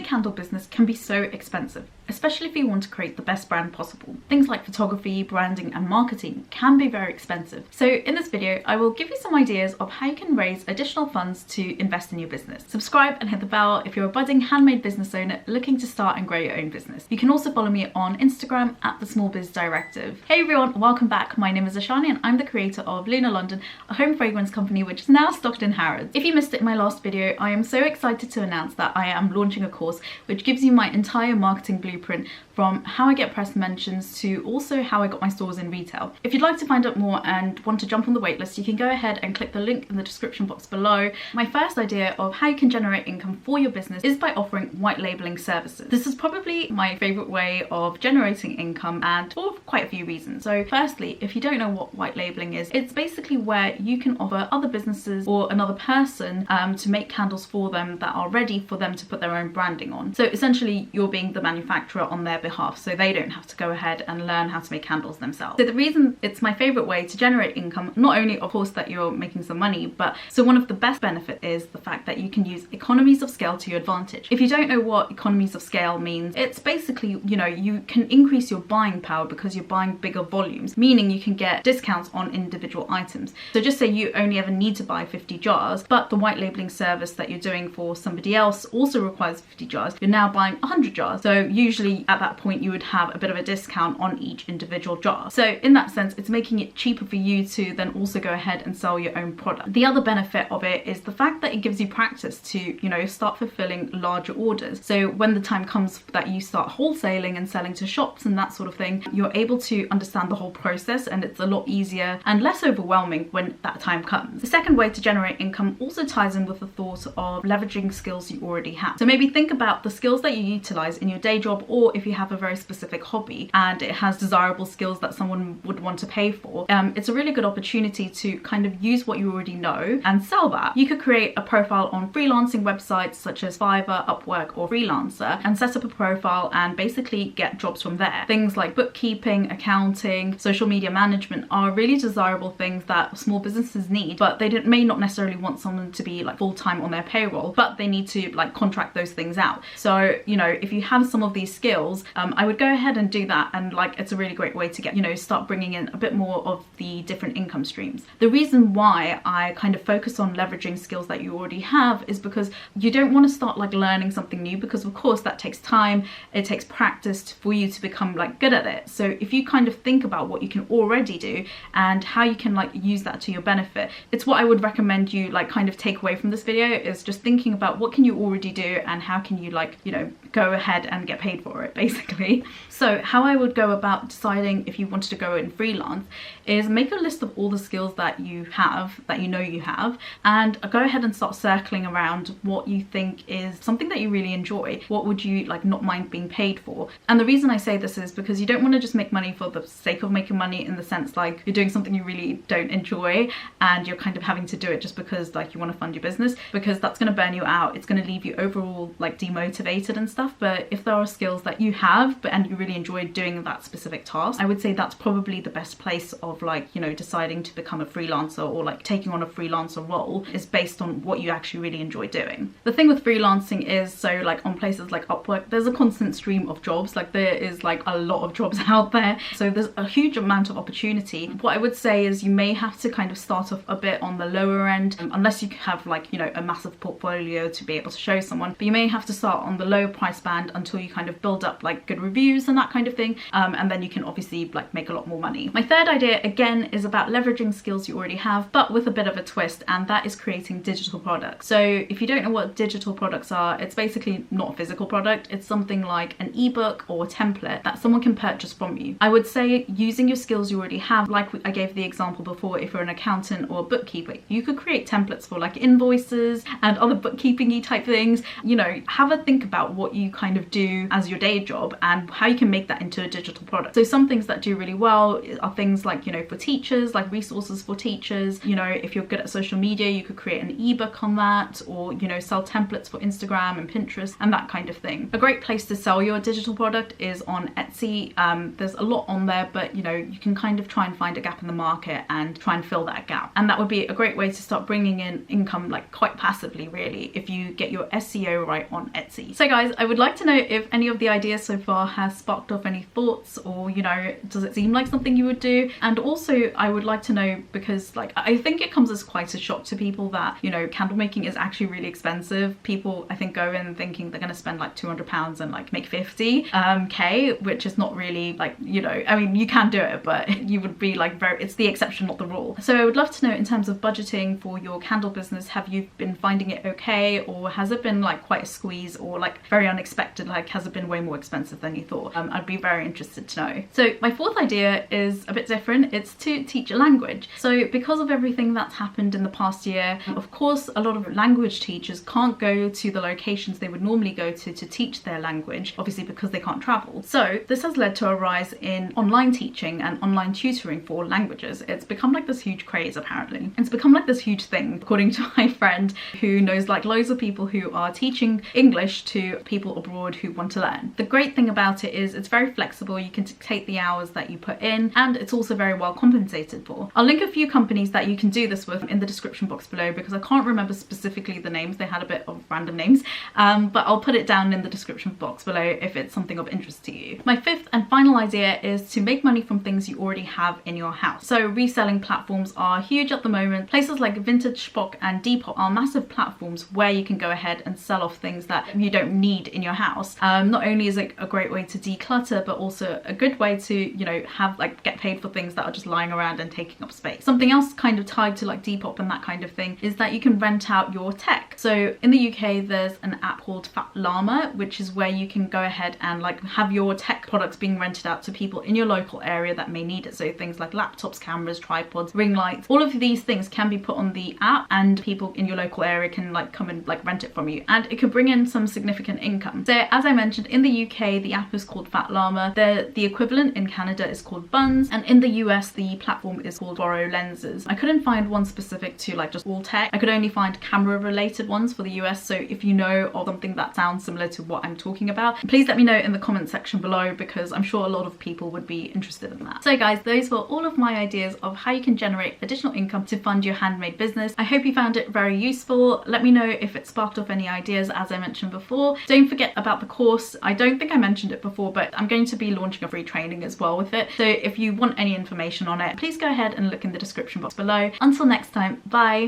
handmade candle business can be so expensive, especially if you want to create the best brand possible. Things like photography, branding and marketing can be very expensive. So in this video, I will give you some ideas of how you can raise additional funds to invest in your business. Subscribe and hit the bell if you're a budding handmade business owner looking to start and grow your own business. You can also follow me on Instagram at the Small Biz Directive. Hey everyone, welcome back. My name is Ashani and I'm the creator of Luna London, a home fragrance company which is now stocked in Harrods. If you missed it in my last video, I am so excited to announce that I am launching a course which gives you my entire marketing blueprint, from how I get press mentions to also how I got my stores in retail. If you'd like to find out more and want to jump on the waitlist, you can go ahead and click the link in the description box below. My first idea of how you can generate income for your business is by offering white labeling services. This is probably my favorite way of generating income, and for quite a few reasons. So firstly, if you don't know what white labeling is, it's basically where you can offer other businesses or another person to make candles for them that are ready for them to put their own branding on. So essentially you're being the manufacturer on their behalf, so they don't have to go ahead and learn how to make candles themselves. So the reason it's my favorite way to generate income, not only of course that you're making some money, but so one of the best benefits is the fact that you can use economies of scale to your advantage. If you don't know what economies of scale means, it's basically, you know, you can increase your buying power because you're buying bigger volumes, meaning you can get discounts on individual items. So just say you only ever need to buy 50 jars, but the white labeling service that you're doing for somebody else also requires 50 jars. You're now buying 100 jars. So usually at that point you would have a bit of a discount on each individual jar. So in that sense, it's making it cheaper for you to then also go ahead and sell your own product. The other benefit of it is the fact that it gives you practice to, you know, start fulfilling larger orders. So when the time comes that you start wholesaling and selling to shops and that sort of thing, you're able to understand the whole process, and it's a lot easier and less overwhelming when that time comes. The second way to generate income also ties in with the thought of leveraging skills you already have. So maybe think about the skills that you utilize in your day job, or if you have a very specific hobby and it has desirable skills that someone would want to pay for, it's a really good opportunity to kind of use what you already know and sell that. You could create a profile on freelancing websites such as Fiverr, Upwork or Freelancer and set up a profile and basically get jobs from there. Things like bookkeeping, accounting, social media management are really desirable things that small businesses need, but they may not necessarily want someone to be like full-time on their payroll, but they need to like contract those things out. So, you know, if you have some of these skills, I would go ahead and do that, and like it's a really great way to get, you know, start bringing in a bit more of the different income streams. The reason why I kind of focus on leveraging skills that you already have is because you don't want to start like learning something new, because of course that takes time, it takes practice for you to become like good at it. So if you kind of think about what you can already do and how you can like use that to your benefit, it's what I would recommend you like kind of take away from this video, is just thinking about what can you already do and how can you like, you know, go ahead and get paid for it basically. So how I would go about deciding if you wanted to go in freelance is make a list of all the skills that you have, that you know you have, and go ahead and start circling around what you think is something that you really enjoy. What would you like not mind being paid for? And the reason I say this is because you don't want to just make money for the sake of making money, in the sense like you're doing something you really don't enjoy and you're kind of having to do it just because like you want to fund your business, because that's going to burn you out. It's going to leave you overall like demotivated and stuff. But if there are skills that you have and you really enjoy doing that specific task, I would say that's probably the best place of like, you know, deciding to become a freelancer or like taking on a freelancer role, is based on what you actually really enjoy doing. The thing with freelancing is, so like on places like Upwork, there's a constant stream of jobs. Like there is like a lot of jobs out there, so there's a huge amount of opportunity. What I would say is you may have to kind of start off a bit on the lower end, unless you have like, you know, a massive portfolio to be able to show someone, but you may have to start on the low price band until you kind of build up like good reviews and that kind of thing, and then you can obviously like make a lot more money. My third idea again is about leveraging skills you already have, but with a bit of a twist, and that is creating digital products. So if you don't know what digital products are, it's basically not a physical product, it's something like an ebook or a template that someone can purchase from you. I would say using your skills you already have, like I gave the example before, if you're an accountant or a bookkeeper, you could create templates for like invoices and other bookkeeping-y type things. You know, have a think about what you kind of do as as your day job and how you can make that into a digital product. So some things that do really well are things like, you know, for teachers, like resources for teachers. You know, if you're good at social media, you could create an ebook on that, or, you know, sell templates for Instagram and Pinterest and that kind of thing. A great place to sell your digital product is on Etsy. There's a lot on there, but, you know, you can kind of try and find a gap in the market and try and fill that gap. And that would be a great way to start bringing in income, like quite passively really, if you get your SEO right on Etsy. So guys, I would like to know if any of the ideas so far has sparked off any thoughts, or, you know, does it seem like something you would do? And also I would like to know, because like I think it comes as quite a shock to people that, you know, candle making is actually really expensive. People I think go in thinking they're going to spend like £200 and like make 50k, which is not really, like, you know, I mean, you can do it, but you would be like it's the exception, not the rule. So I would love to know, in terms of budgeting for your candle business, have you been finding it okay, or has it been like quite a squeeze, or like very unexpected, like has it been way more expensive than you thought? I'd be very interested to know. So my fourth idea is a bit different. It's to teach a language. So because of everything that's happened in the past year, of course a lot of language teachers can't go to the locations they would normally go to teach their language, obviously because they can't travel. So this has led to a rise in online teaching and online tutoring for languages. It's become like this huge craze apparently. It's become like this huge thing, according to my friend who knows like loads of people who are teaching English to people abroad who want to learn. The great thing about it is it's very flexible. You can dictate the hours that you put in, and it's also very well compensated for. I'll link a few companies that you can do this with in the description box below, because I can't remember specifically the names. They had a bit of random names, but I'll put it down in the description box below if it's something of interest to you. My fifth and final idea is to make money from things you already have in your house. So reselling platforms are huge at the moment. Places like Vintage Shop and Depop are massive platforms where you can go ahead and sell off things that you don't need in your house. Not only is it a great way to declutter, but also a good way to, you know, have like get paid for things that are just lying around and taking up space. Something else kind of tied to like Depop and that kind of thing is that you can rent out your tech. So in the UK there's an app called Fat Llama, which is where you can go ahead and like have your tech products being rented out to people in your local area that may need it. So things like laptops, cameras, tripods, ring lights, all of these things can be put on the app, and people in your local area can like come and like rent it from you, and it could bring in some significant income. So as I mentioned, in the UK the app is called Fat Llama. The equivalent in Canada is called Buns, and in the US the platform is called Borrow Lenses. I couldn't find one specific to like just all tech. I could only find camera related ones for the US. So if you know of something that sounds similar to what I'm talking about, please let me know in the comment section below, because I'm sure a lot of people would be interested in that. So guys, those were all of my ideas of how you can generate additional income to fund your handmade business. I hope you found it very useful. Let me know if it sparked off any ideas, as I mentioned before. Don't forget about the course. I don't think I mentioned it before, but I'm going to be launching a free training as well with it. So if you want any information on it, please go ahead and look in the description box below. Until next time, bye.